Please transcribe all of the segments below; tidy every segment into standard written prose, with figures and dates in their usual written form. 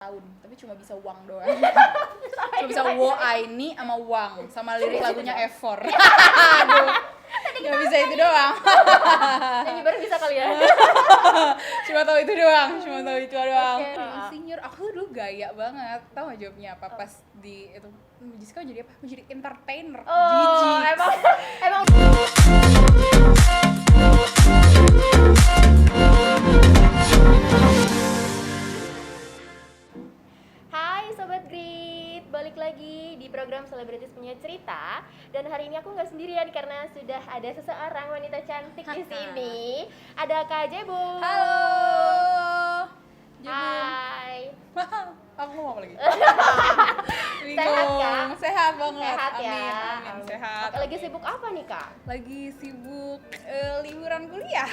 tahun, tapi cuma bisa Wang doang. Cuma bisa Wo Aini sama Wang, sama lirik lagunya Efor. Aduh, nggak bisa itu doang. Nyanyi bareng bisa kali ya. Cuma tahu itu doang. Oke. Insinyur, aku dulu gaya banget. Tahu nggak jawabnya apa? Pas di itu, Jessica jadi apa? Menjadi entertainer. Oh, Jijik. emang Hai Sobat Grit, balik lagi di program Selebritis Punya Cerita. Dan hari ini aku nggak sendirian karena sudah ada seseorang wanita cantik di sini. Ada Kak Jebu. Halo. Jebu. Hai. Aku ngomong lagi. Sehat, Kak? Sehat banget. Sehat ya. Amin, sehat. Oke, lagi sibuk apa nih Kak? Lagi sibuk liburan kuliah.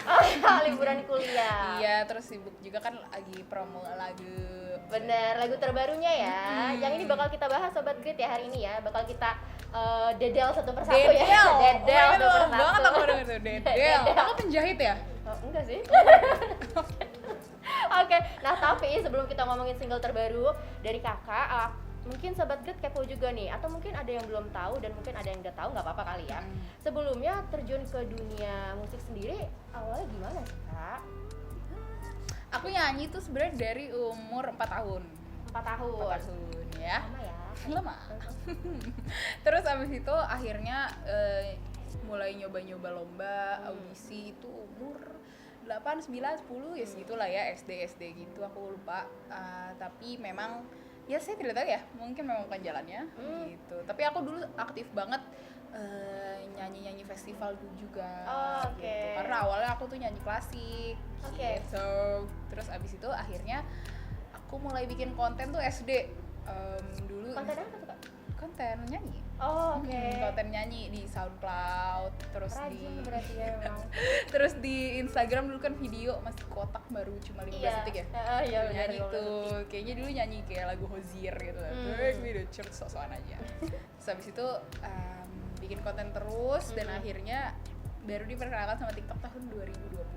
Liburan kuliah. Iya, terus sibuk juga kan lagi promo lagu. Bener, lagu terbarunya ya. Yang ini bakal kita bahas Sobat Grit ya hari ini ya. Bakal kita dedel satu persatu ya. Dedel satu persatu. Banget aku denger tuh, dedel. Kamu penjahit ya? Oh, enggak sih. Oke, nah tapi sebelum kita ngomongin single terbaru dari kakak, mungkin Sobat Grit kepo juga nih, atau mungkin ada yang belum tahu dan mungkin ada yang udah tahu, nggak apa-apa kali ya. Sebelumnya terjun ke dunia musik sendiri awalnya gimana sih Kak? Aku nyanyi tuh sebenarnya dari umur 4 tahun. 4 tahun. 4 tahun ya. Lama ya? Lama. Terus abis itu akhirnya mulai nyoba-nyoba lomba, audisi itu umur 8, 9, 10 ya segitulah ya, SD gitu aku lupa. Tapi memang ya saya tidak tahu ya, mungkin memang bukan jalannya gitu. Tapi aku dulu aktif banget nyanyi festival dulu juga. Oke. Gitu. Karena awalnya aku tuh nyanyi klasik gitu. Terus abis itu akhirnya aku mulai bikin konten tuh SD. Dulu Konten apa tuh Kak? konten nyanyi. Oh, oke. Konten nyanyi di SoundCloud, terus Rajin berarti ya memang. terus di Instagram dulu kan video masih kotak baru cuma 15 detik ya. Iya benar. Nyanyi tuh, kayaknya dulu nyanyi kayak lagu Hozier gitu. Terus video church sok-sokan aja. Terus habis itu bikin konten terus dan akhirnya baru diperkenalkan sama TikTok tahun 2020.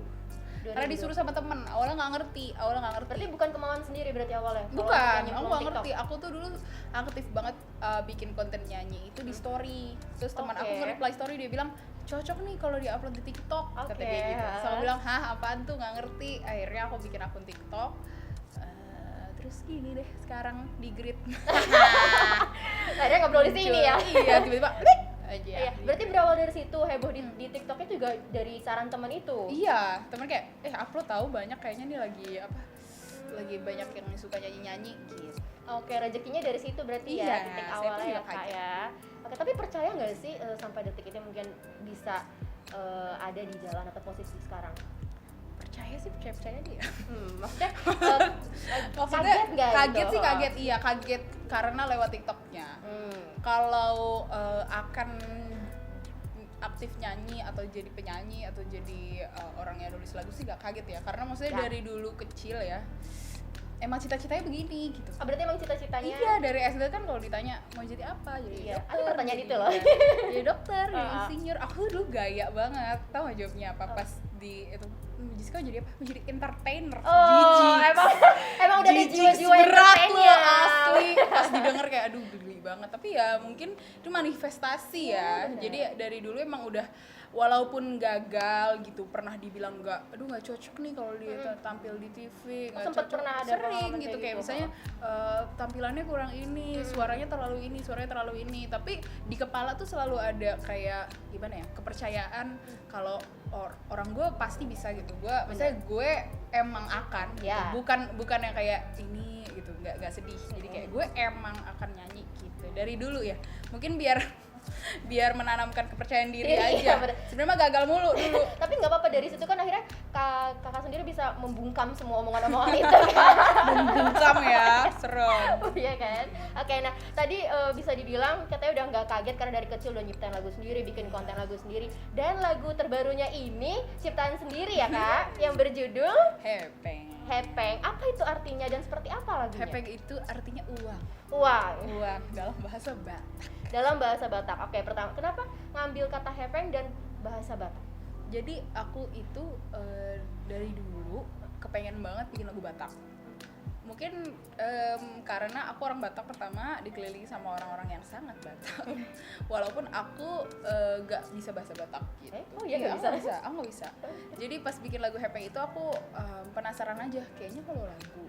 Karena disuruh sama temen, awalnya nggak ngerti. Berarti bukan kemauan sendiri berarti awalnya? Bukan, aku nggak ngerti. Aku tuh dulu aktif banget bikin konten nyanyi itu di story. Terus teman aku nge-reply story, dia bilang cocok nih kalau di-upload di TikTok, kata dia gitu. Terus aku bilang, hah apaan tuh, nggak ngerti. Akhirnya aku bikin akun TikTok. Terus gini deh sekarang di Grit. Akhirnya ngobrol di sini ya? Iya, tiba-tiba klik aja. Iya, berarti berawal dari situ heboh di TikToknya juga dari saran temen itu? Iya, temen kayak, upload tahu banyak kayaknya nih lagi apa, lagi banyak yang suka nyanyi gitu. Oke, rezekinya dari situ berarti ya, titik awalnya ya Kak ya. Oke, tapi percaya nggak sih sampai detik ini mungkin bisa ada di jalan atau posisi sekarang? Percaya dia. Maksudnya Maksudnya kaget nggak? kaget sih, kaget karena lewat TikToknya. Kalau akan aktif nyanyi atau jadi penyanyi atau jadi orang yang nulis lagu sih gak kaget ya, karena maksudnya dari dulu kecil ya emang cita-citanya begini gitu. Berarti emang cita-citanya? Iya, dari SD kan kalau ditanya mau jadi apa, jadi dokter. Ada pertanyaan itu loh. Jadi dokter, jadi insinyur. Aku dulu gaya banget. Tahu nggak jawabnya apa? Pas di itu Jessica jadi apa? Menjadi entertainer. Oh, emang udah ada jiwa-jiwa entertainer asli. Pas didengar kayak aduh geli banget. Tapi ya mungkin itu manifestasi ya. Jadi dari dulu emang udah, walaupun gagal gitu, pernah dibilang nggak cocok nih kalau dia tampil di TV, nggak cocok. Pernah ada sering gitu kayak misalnya tampilannya kurang ini, suaranya terlalu ini, tapi di kepala tuh selalu ada kayak gimana ya, kepercayaan kalau orang gue pasti bisa gitu. Misalnya gue emang akan gitu. bukan yang kayak ini gitu, nggak sedih. Jadi kayak gue emang akan nyanyi gitu dari dulu ya, mungkin biar menanamkan kepercayaan diri aja. Sebenarnya mah gagal mulu dulu. Tapi nggak apa-apa, dari situ kan akhirnya kakak sendiri bisa membungkam semua omongan-omongan itu. Membungkam ya, serem. Iya kan? Oke, nah tadi bisa dibilang katanya udah nggak kaget karena dari kecil udah nyiptain lagu sendiri, bikin konten lagu sendiri, dan lagu terbarunya ini ciptaan sendiri ya Kak, yang berjudul Hepeng. Apa itu artinya dan seperti apa lagunya? Hepeng itu artinya uang dalam bahasa Batak. Dalam bahasa Batak. Oke, pertama kenapa ngambil kata hepeng dan bahasa Batak? Jadi aku itu dari dulu kepengen banget bikin lagu Batak. mungkin karena aku orang Batak, pertama dikelilingi sama orang-orang yang sangat Batak. Walaupun aku gak bisa bahasa Batak gitu. Oh iya, gak bisa? Aku gak bisa. Jadi pas bikin lagu Hepeng itu aku penasaran aja, kayaknya kalau lagu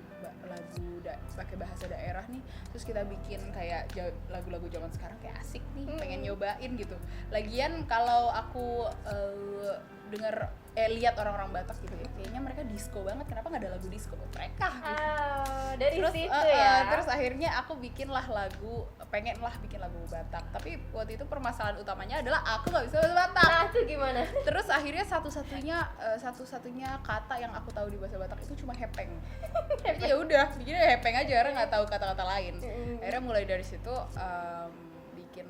pakai bahasa daerah nih, terus kita bikin kayak lagu-lagu zaman sekarang kayak asik nih, pengen nyobain gitu. Lagian kalau aku lihat orang-orang Batak gitu ya, kayaknya mereka disco banget, kenapa nggak ada lagu disco mereka gitu. Dari Terus situ ya. terus akhirnya aku bikin lagu Batak, tapi waktu itu permasalahan utamanya adalah aku nggak bisa bahasa Batak. Nah itu gimana? Terus akhirnya satu-satunya kata yang aku tahu di bahasa Batak itu cuma hepeng. Ya udah, bikinnya hepeng aja, karena nggak tahu kata-kata lain. Akhirnya mulai dari situ bikin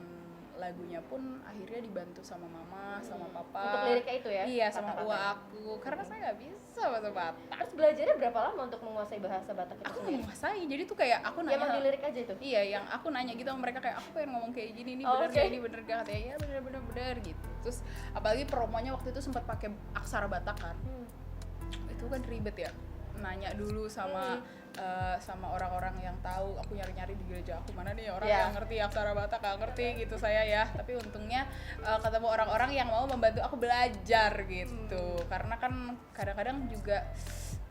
lagunya pun akhirnya dibantu sama mama, sama papa. Untuk liriknya itu ya? Iya, sama uwa aku, karena saya nggak bisa bahasa Batak. Terus belajarnya berapa lama untuk menguasai bahasa Batak itu Aku sendiri? menguasai, jadi tuh kayak aku Ya, nanya. emang di lirik aja itu? Iya, yang aku nanya gitu sama mereka kayak, aku pengen ngomong kayak gini, ini bener gak, ini bener gak? Katanya, ya bener gitu. Terus apalagi promonya waktu itu sempat pakai aksara Batak kan. Itu kan ribet ya, nanya dulu sama orang-orang yang tahu. Aku nyari-nyari di gereja aku, mana nih orang yang ngerti aksara Batak, gak ngerti gitu saya ya. Tapi untungnya ketemu orang-orang yang mau membantu aku belajar gitu. Karena kan kadang-kadang juga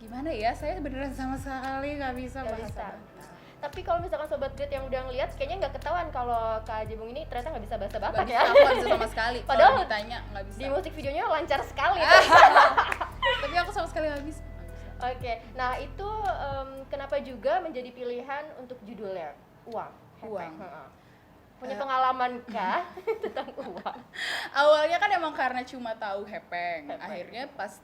gimana ya, saya beneran sama sekali gak bisa bahasa Batak. Tapi kalau misalkan Sobat Grit yang udah ngeliat, kayaknya nggak ketahuan kalau Kak Jebung ini ternyata nggak bisa bahasa Batak ya. Aku nggak bisa sama sekali. Padahal kalau ditanya nggak bisa. Di musik videonya lancar sekali. Tapi aku sama sekali nggak bisa. Oke, nah itu kenapa juga menjadi pilihan untuk judulnya Uang? Uang. Punya pengalaman kah tentang uang? Awalnya kan emang karena cuma tahu hepeng. Akhirnya pas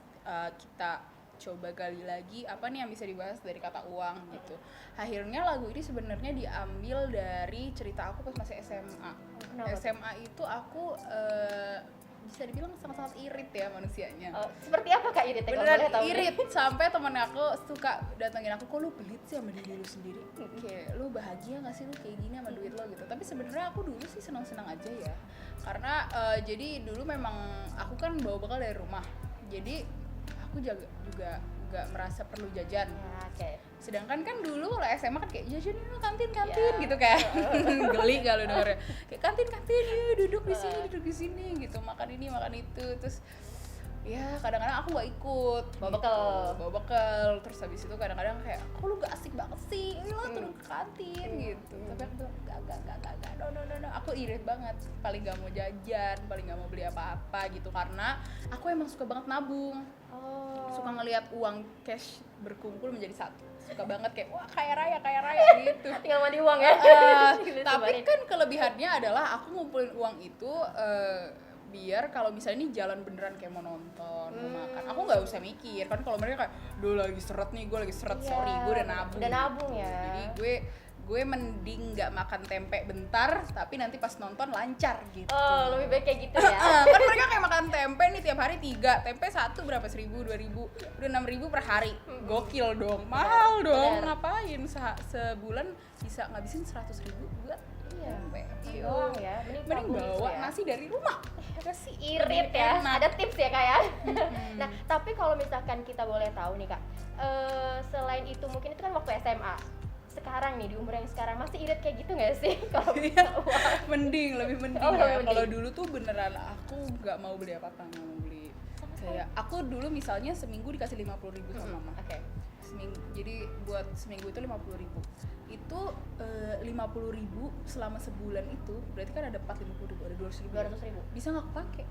kita coba gali lagi apa nih yang bisa dibahas dari kata uang gitu. Akhirnya lagu ini sebenarnya diambil dari cerita aku pas masih SMA. SMA itu aku bisa dibilang sangat-sangat irit ya manusianya. Seperti apa Kak iritnya? Beneran irit, sampai temen aku suka datengin aku, kok lu pelit sih sama diri lu sendiri? Kayak lu bahagia gak sih lu kayak gini sama duit lo gitu. Tapi sebenarnya aku dulu sih senang-senang aja ya. Karena jadi dulu memang aku kan bawa bekal dari rumah. Jadi aku juga nggak merasa perlu jajan. Sedangkan kan dulu kalau SMA kan kayak jajan ini kantin gitu kayak geli gak lu dengernya, kayak kantin ya duduk di sini gitu, makan ini makan itu. Terus ya kadang-kadang aku nggak ikut, bawa bekal. Terus habis itu kadang-kadang kayak, kok lu gak asik banget sih, lo turun ke kantin gitu. Tapi aku bilang enggak, no. Aku irit banget, paling gak mau jajan, paling gak mau beli apa-apa gitu, karena aku emang suka banget nabung. Suka ngelihat uang cash berkumpul menjadi satu, suka banget kayak wah kaya raya gitu. Tinggal mandi uang ya. Tapi kan kelebihannya adalah aku ngumpulin uang itu biar kalau misalnya ini jalan beneran kayak mau nonton, mau makan, aku nggak usah mikir kan. Kalau mereka kayak, duh lagi seret nih, gue lagi seret, sorry, gue udah nabung ya. Jadi gue mending nggak makan tempe bentar, tapi nanti pas nonton lancar gitu. Lebih baik kayak gitu ya. Kan mereka kayak makan tempe nih tiap hari 3 tempe, satu berapa, 1.000, 2.000, udah 6.000 per hari. Gokil dong, mahal dong. Ngapain sebulan bisa ngabisin 100.000 buat tempe? Doang ya, mending bawa nasi dari rumah. Sih irit ya. Ada tips ya Kak ya. Nah, tapi kalau misalkan kita boleh tahu nih Kak, selain itu mungkin itu kan waktu SMA. Sekarang nih di umur yang sekarang masih irit kayak gitu nggak sih? Kalau lebih mending ya. Kalau dulu tuh beneran aku nggak mau beli apa-apa, nggak mau beli. Kayak aku dulu misalnya seminggu dikasih 50.000 sama mama. Jadi buat seminggu itu 50.000. Itu 50.000 selama sebulan itu berarti kan ada 450.000, ada 200.000. Bisa nggak kepake?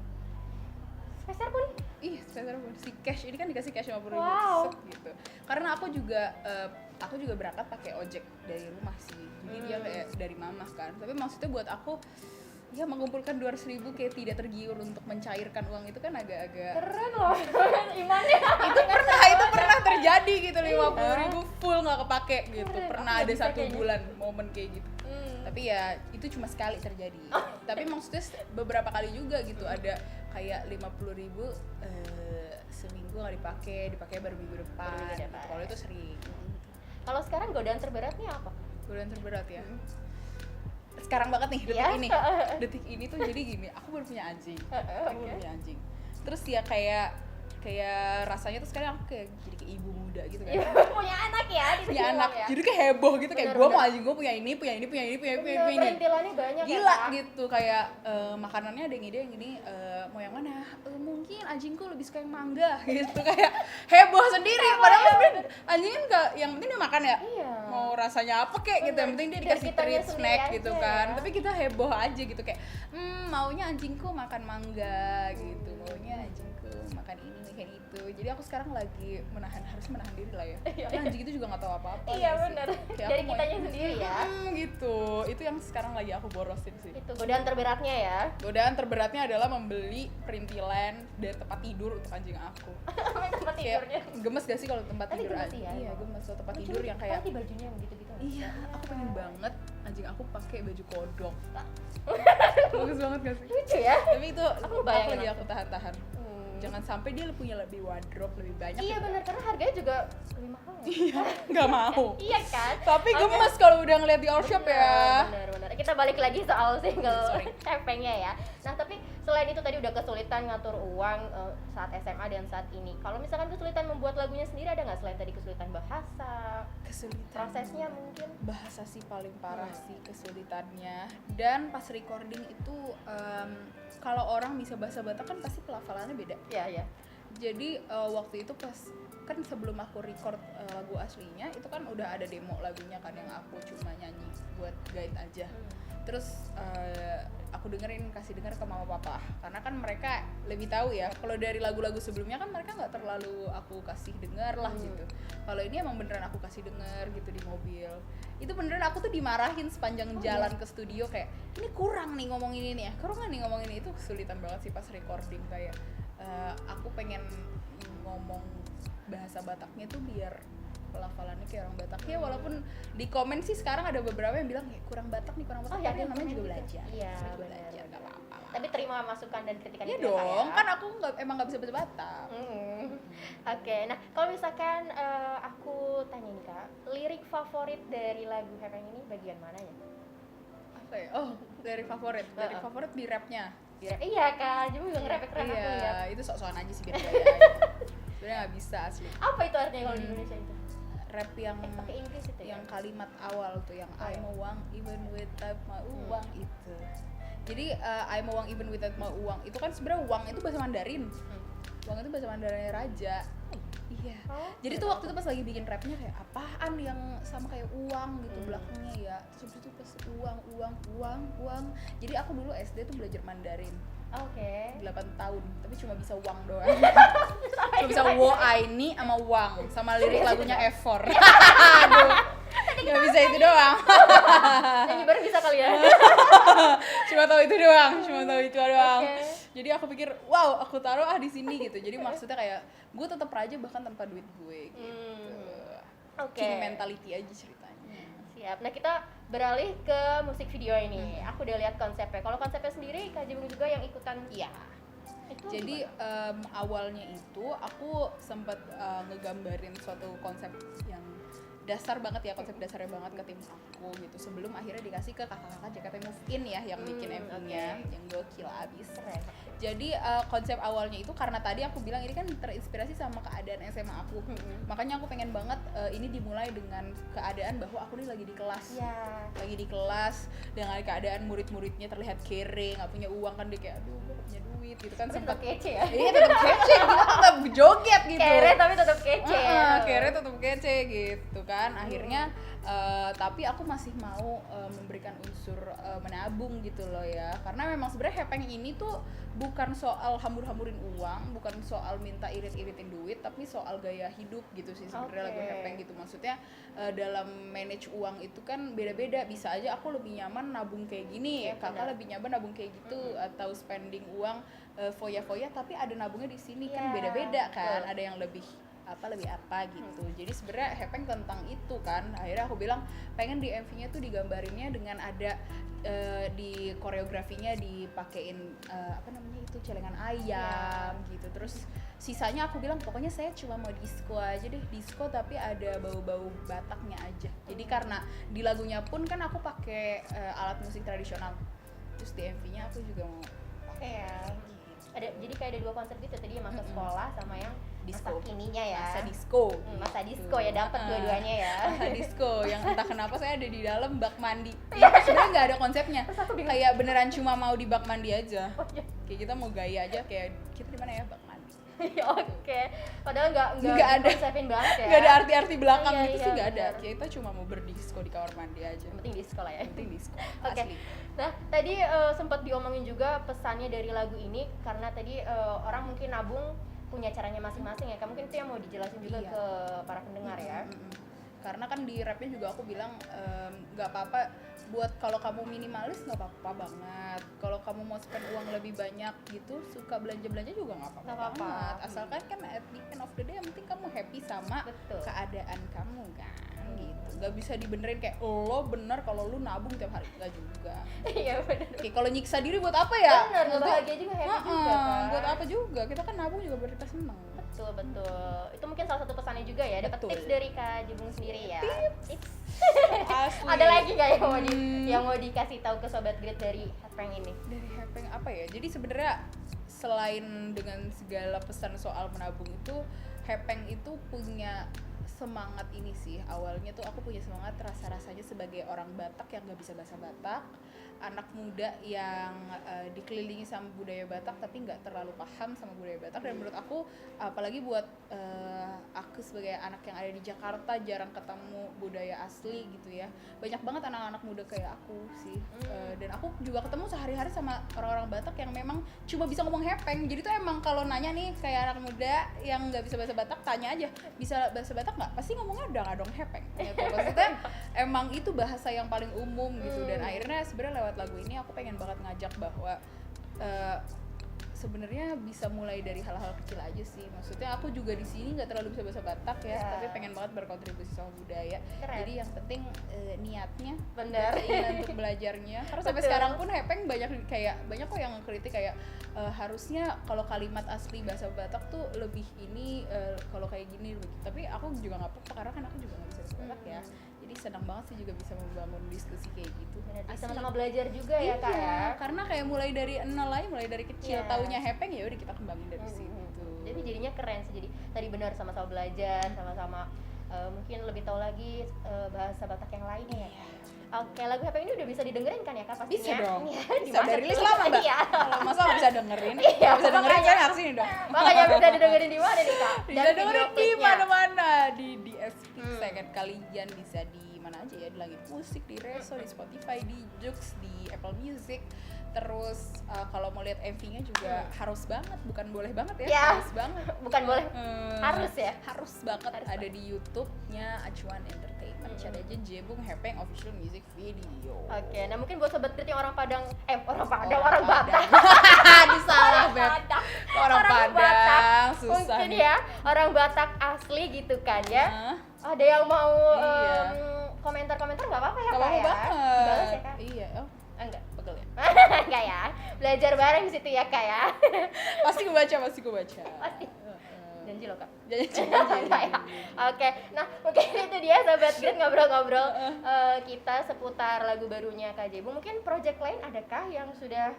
Sepeser pun? Iya, sepeser pun. Si cash ini kan dikasih cash 50.000 gitu. Karena aku juga berangkat pakai ojek dari rumah sih. Jadi dia kayak dari mama kan. Tapi maksudnya buat aku ya mengumpulkan 200.000 kayak tidak tergiur untuk mencairkan uang itu kan agak-agak keren loh. Imannya itu pernah terjadi gitu, 50.000 full nggak kepake gitu. Pernah ada satu bulan momen kayak gitu. Tapi ya itu cuma sekali terjadi. Tapi maksudnya beberapa kali juga gitu, ada kayak 50.000 seminggu nggak dipakai baru minggu depan. Gitu. Kalau itu sering. Kalau sekarang godaan terberatnya apa? Godaan terberat ya. Sekarang banget nih detik ini tuh jadi gini, aku baru punya anjing. Terus ya kayak kayak rasanya tuh sekarang aku kayak jadi kayak ibu muda gitu kan. Punya anak ya, Punya anak, jadi kayak heboh gitu, kayak gue mau anjing gue punya ini. Perintilannya banyak Gila ya, Kak? gitu, kayak makanannya ada yang ide yang gini, mau yang mana? Mungkin anjingku lebih suka yang mangga gitu, kayak heboh sendiri. Padahal sebenarnya anjing kan gak, yang penting dia makan ya. Iya. Mau rasanya apa kek gitu, yang penting dia dikasih treat snack gitu kan. ya. Tapi kita heboh aja gitu kayak, maunya anjingku makan mangga gitu, maunya anjingku makan ini makan itu. Jadi aku sekarang lagi harus menahan diri lah ya. Karena anjing itu juga nggak tahu apa-apa. Iya ya sih. benar. Kayak Dari aku mau- kitanya sendiri ya. Gitu. Itu yang sekarang lagi aku borosin sih. Itu godaan terberatnya ya. Godaan terberatnya adalah membeli perintilan dan tempat tidur untuk anjing aku. Tempat Kayak tidurnya. gemes gak sih kalau tempat Tapi tidur gemes anjing? sih ya, Iya, emang. gemes kalau tempat tidur yang kayak ganti bajunya yang gitu-gitu. iya, aku pengen banget anjing aku pakai baju kodok. Bagus banget gak sih? Lucu ya. Tapi itu Aku aku bayangin lagi aku. aku tahan-tahan. Jangan sampai dia punya lebih wardrobe lebih banyak. Iya gitu. benar, karena harganya juga lebih mahal. Iya, nggak mau. Iya kan? Tapi Oke. gemes kalau udah ngeliat di our shop ya. Benar. Kita balik lagi soal single Sorry. hepengnya ya. Nah tapi selain itu tadi udah kesulitan ngatur uang saat SMA dan saat ini. Kalau misalkan kesulitan membuat lagunya sendiri ada nggak selain tadi kesulitan bahasa, Kesulitan. prosesnya mungkin? Bahasa sih paling parah sih kesulitannya. Dan pas recording itu kalau orang bisa bahasa Batak kan pasti pelafalannya beda. Iya. Jadi waktu itu pas kan sebelum aku record lagu aslinya itu kan udah ada demo lagunya kan yang aku cuma nyanyi buat guide aja. Terus aku kasih denger ke mama papa karena kan mereka lebih tahu ya. Kalau dari lagu-lagu sebelumnya kan mereka nggak terlalu aku kasih denger lah gitu. Kalau ini emang beneran aku kasih denger gitu di mobil. Itu beneran aku tuh dimarahin sepanjang jalan ke studio kayak ini kurang nih ngomongin ini ya, kurang nih ngomongin itu. Kesulitan banget sih pas recording kayak aku pengen ngomong bahasa Bataknya tuh biar pelafalannya kayak orang Batak ya, walaupun di komen sih sekarang ada beberapa yang bilang kurang Batak nih, kurang Batak. Oh, ya, Tapi ada namanya komen juga gitu. belajar. Iya, Namanya juga benar, belajar, benar. nggak apa-apa lah. Tapi terima masukan dan kritikan Iya itu ya, Kak, dong, ya? kan aku emang nggak bisa bahasa Batak. Oke, nah kalau misalkan aku tanya nih Kak, lirik favorit dari lagu Hepeng ini bagian mana ya? Apa ya? Oh, dari favorit di rapnya. Iya Kak, jadi juga ngerepek-repek aku lihat. Iya, itu sok-sokan aja sih biar gaya aja. Sebenarnya nggak bisa asli. Apa itu artinya kalau di Indonesia itu? Rap yang Pakai Inggris itu ya? yang kalimat awal tuh yang Oh, I'm a uang even without my uang itu. Jadi I'm a uang even without my uang itu kan sebenarnya uang itu bahasa Mandarin. Uang itu bahasa Mandarinnya raja. Iya. Oh, Jadi tuh waktu itu pas lagi bikin rapnya kayak apaan yang sama kayak uang gitu belakangnya ya. Terus itu pas uang. Jadi aku dulu SD tuh belajar Mandarin. Oke. 8 tahun, tapi cuma bisa uang doang. Cuma bisa wo ini sama uang, sama lirik lagunya Efor. Aduh, nggak bisa itu doang. Nyanyi bareng bisa kali ya? Cuma tahu itu doang. Oke. Jadi aku pikir, wow, aku taruh di sini gitu. Jadi maksudnya kayak gue tetap raja bahkan tanpa duit gue gitu. Oke. King mentality aja ceritanya. Siap. Nah kita beralih ke musik video ini. Aku udah lihat konsepnya. Kalau konsepnya sendiri Kak Jibung juga yang ikutan. Iya. Itu Jadi gimana? awalnya itu aku sempat ngegambarin suatu konsep yang dasar banget ya, konsep dasarnya banget ke tim aku gitu sebelum akhirnya dikasih ke kakak-kakak JKT Move In ya yang bikin MV-nya yang gokil abis. Keren. Jadi konsep awalnya itu karena tadi aku bilang ini kan terinspirasi sama keadaan SMA aku. Makanya aku pengen banget ini dimulai dengan keadaan bahwa aku nih lagi di kelas. Iya. Lagi di kelas dengan keadaan murid-muridnya terlihat kere, nggak punya uang kan, dia kayak aduh gue gak punya duit gitu kan, Tapi sempat tetap kece ya. iya tetap kece, kita tetap joget gitu. Kere tapi tetap kece. Kere tetap kece gitu kan. Akhirnya tapi aku masih mau memberikan unsur menabung gitu loh ya. Karena memang sebenarnya Hepeng ini tuh bukan soal hambur-hamburin uang, bukan soal minta irit-iritin duit, tapi soal gaya hidup gitu sih sebenarnya lagu Hepeng gitu. Maksudnya dalam manage uang itu kan beda-beda. Bisa aja aku lebih nyaman nabung kayak gini, Ya, kakak benar. lebih nyaman nabung kayak gitu, atau spending uang foya-foya tapi ada nabungnya di sini kan Ya, beda-beda kan. betul. Ada yang lebih apa gitu. Jadi sebenarnya Hepeng tentang itu kan. Akhirnya aku bilang pengen di MV-nya tuh digambarinnya dengan ada di koreografinya dipakein apa namanya itu celengan ayam gitu. Terus sisanya aku bilang pokoknya saya cuma mau disco aja deh, disco tapi ada bau-bau Bataknya aja. Jadi karena di lagunya pun kan aku pakai alat musik tradisional. Terus di MV-nya aku juga mau pakai Iya. gitu. jadi kayak ada 2 konsep gitu tadi, masa sekolah sama yang Disco. masa kininya ya. Masa disco. Masa disco ya, dapat dua-duanya ya. Masa disco yang entah kenapa saya ada di dalam bak mandi. Sebenarnya nggak ada konsepnya. Kayak beneran cuma mau di bak mandi aja. Oh, iya. Kayak kita mau gaya aja, kayak kita di mana ya, bak mandi. Oke. Padahal nggak Nggak ada. konsepin banget ya. Nggak ada arti-arti belakang Iya, gitu iya, sih, nggak ada. benar. Kita cuma mau berdisco di kamar mandi aja. Yang penting disco lah ya. Yang penting disco. Oke. Asli. Nah, tadi sempat diomongin juga pesannya dari lagu ini, karena tadi orang mungkin nabung punya caranya masing-masing ya. Mungkin itu yang mau dijelasin juga Iya. ke para pendengar ya. Karena kan di rapnya juga aku bilang nggak apa-apa buat kalau kamu minimalis, nggak apa-apa banget. Kalau kamu mau spend uang lebih banyak gitu, suka belanja-belanja juga nggak apa-apa Nggak apa-apa. banget. Asalkan kan at the end of the day yang penting kamu happy sama Betul. keadaan kamu kan gitu. Nggak bisa dibenerin kayak lo bener kalau lu nabung tiap hari, nggak juga. Iya benar. Kayak kalau nyiksa diri buat apa ya? Benar, Maksudnya, bahagia juga, happy juga kan. buat apa juga? Kita kan nabung juga biar kita seneng. Betul. Itu mungkin salah satu pesannya juga ya. Dapat Betul. tips dari Kak Jibung sendiri ya. Tips. Asli. Ada lagi nggak yang mau dikasih tahu ke Sobat Grit dari Hepeng ini? Dari Hepeng apa ya? Jadi sebenarnya selain dengan segala pesan soal menabung itu, Hepeng itu punya semangat ini sih. Awalnya tuh aku punya semangat rasa-rasanya sebagai orang Batak yang gak bisa bahasa Batak, anak muda yang dikelilingi sama budaya Batak tapi nggak terlalu paham sama budaya Batak. Dan menurut aku apalagi buat aku sebagai anak yang ada di Jakarta jarang ketemu budaya asli gitu ya, banyak banget anak-anak muda kayak aku sih. Dan aku juga ketemu sehari-hari sama orang-orang Batak yang memang cuma bisa ngomong Hepeng. Jadi tuh emang kalau nanya nih kayak anak muda yang nggak bisa bahasa Batak, tanya aja bisa bahasa Batak nggak, pasti ngomongnya dong Hepeng gitu. Maksudnya emang itu bahasa yang paling umum gitu. Dan akhirnya sebenarnya lewat lagu ini aku pengen banget ngajak bahwa sebenarnya bisa mulai dari hal-hal kecil aja sih. Maksudnya aku juga di sini nggak terlalu bisa bahasa Batak ya, tapi pengen banget berkontribusi sama budaya. Keren. Jadi yang penting niatnya, Benar. keinginan untuk belajarnya. Karena sampai Betul. sekarang pun Hepeng banyak kok yang kritik kayak harusnya kalau kalimat asli bahasa Batak tuh lebih ini, kalau kayak gini lebih. Tapi aku juga nggak apa-apa karena kan aku juga nggak bisa bahasa Batak ya. Jadi senang banget sih juga bisa membangun diskusi kayak gitu. Benar, Asli. sama-sama belajar juga ya Kak ya. Karena kayak mulai dari nol aja, mulai dari kecil Iya. taunya Hepeng ya udah kita kembangin dari situ. Jadi jadinya keren sih. Jadi tadi benar sama-sama belajar, sama-sama mungkin lebih tahu lagi bahasa Batak yang lainnya ya. Oke, lagu Hepeng ini udah bisa didengerin kan ya Kak pastinya? Bisa dong. Iya, Bisa dimana dari list tuh? lama Mbak. Iya. Kalau masa nggak bisa dengerin, Iya, nggak bisa dengerin makanya. saya harus ini dong. Makanya bisa didengerin di mana nih Kak? Bisa Dan dengerin video di klipnya. mana-mana, di DSP Second Kalian, bisa di mana aja ya, di Langit Musik, di Reso, di Spotify, di Joox, di Apple Music. Terus kalau mau lihat MV-nya juga harus banget, bukan boleh banget ya, Ya. harus banget. Bukan boleh, harus ya? Harus banget. Harus Ada di YouTube-nya Acuan Entertainment. Cari aja Jebung Hepeng Official Music Video. Oke, nah mungkin buat Sobat Grit yang orang Padang, orang Padang. Batak. Disalah, Beb. Batak. Orang Padang, susah Mungkin nih. ya, orang Batak asli gitu kan ya. Hah? Ada yang mau Iya. komentar-komentar nggak apa-apa ya Gak Kak mau ya? banget. Dibalas ya Kak? Iya, oh Enggak. pegel ya. Enggak ya. Belajar bareng di situ ya Kak ya. Pasti gue baca. Pasti. Janji loh Kak. Janji. Enggak ya? Oke, nah mungkin itu dia Sobat Grit ngobrol-ngobrol kita seputar lagu barunya Kak Jebung. Mungkin project lain adakah yang sudah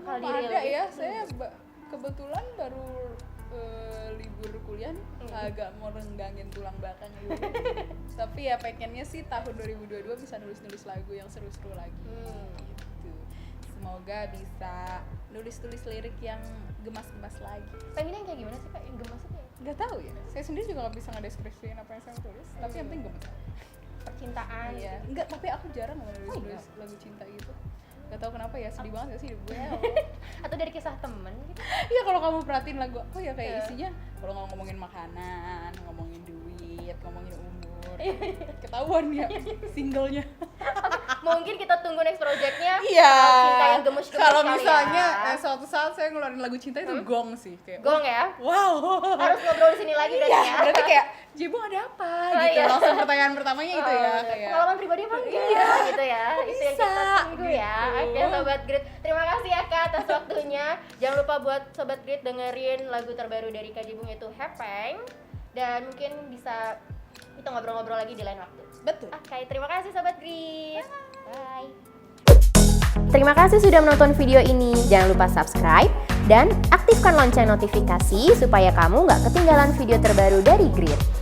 bakal Belum ada dirilis? ya, saya kebetulan baru libur kuliah nih, agak mau renggangin tulang belakang dulu. Tapi ya pengennya sih tahun 2022 bisa nulis-nulis lagu yang seru-seru lagi gitu. Semoga bisa nulis-nulis lirik yang gemas-gemas lagi. Pengennya yang kayak gimana sih Kak? Yang gemas itu ya? Nggak tahu ya, saya sendiri juga nggak bisa ngedeskripsiin apa yang saya tulis, tapi yang penting gemes. Percintaan. Iya, enggak, tapi aku jarang nulis lagu cinta gitu. Gak tau kenapa ya, sedih banget gak sih hidup gue. Atau dari kisah temen gitu? Iya, kalau kamu perhatiin lagu aku ya kayak isinya kalau ngomongin makanan, ngomongin duit, ngomongin umur, ketahuan ya singlenya. Mungkin kita tunggu next projectnya. Iya. Cinta yang gemes-gemes Kalau kali misalnya ya. suatu saat saya ngeluarin lagu cinta itu gong sih, kayak Gong ya. wow. Harus ngobrol di sini lagi berarti Iya, ya. berarti kayak Jebung ada apa Oh, gitu. iya. Langsung pertanyaan pertamanya itu ya, kayak pengalaman pribadi apa enggak Iya. gitu ya. Kok Itu yang bisa? kita tunggu ya. Gitu. Oke Sobat Grit, terima kasih ya Kak atas waktunya. Jangan lupa buat Sobat Grit dengerin lagu terbaru dari Kak Jebung yaitu Hepeng. Dan mungkin bisa kita ngobrol-ngobrol lagi di lain waktu. betul. Oke, terima kasih Sobat Grit. Bye. Terima kasih sudah menonton video ini. Jangan lupa subscribe dan aktifkan lonceng notifikasi supaya kamu nggak ketinggalan video terbaru dari Grit.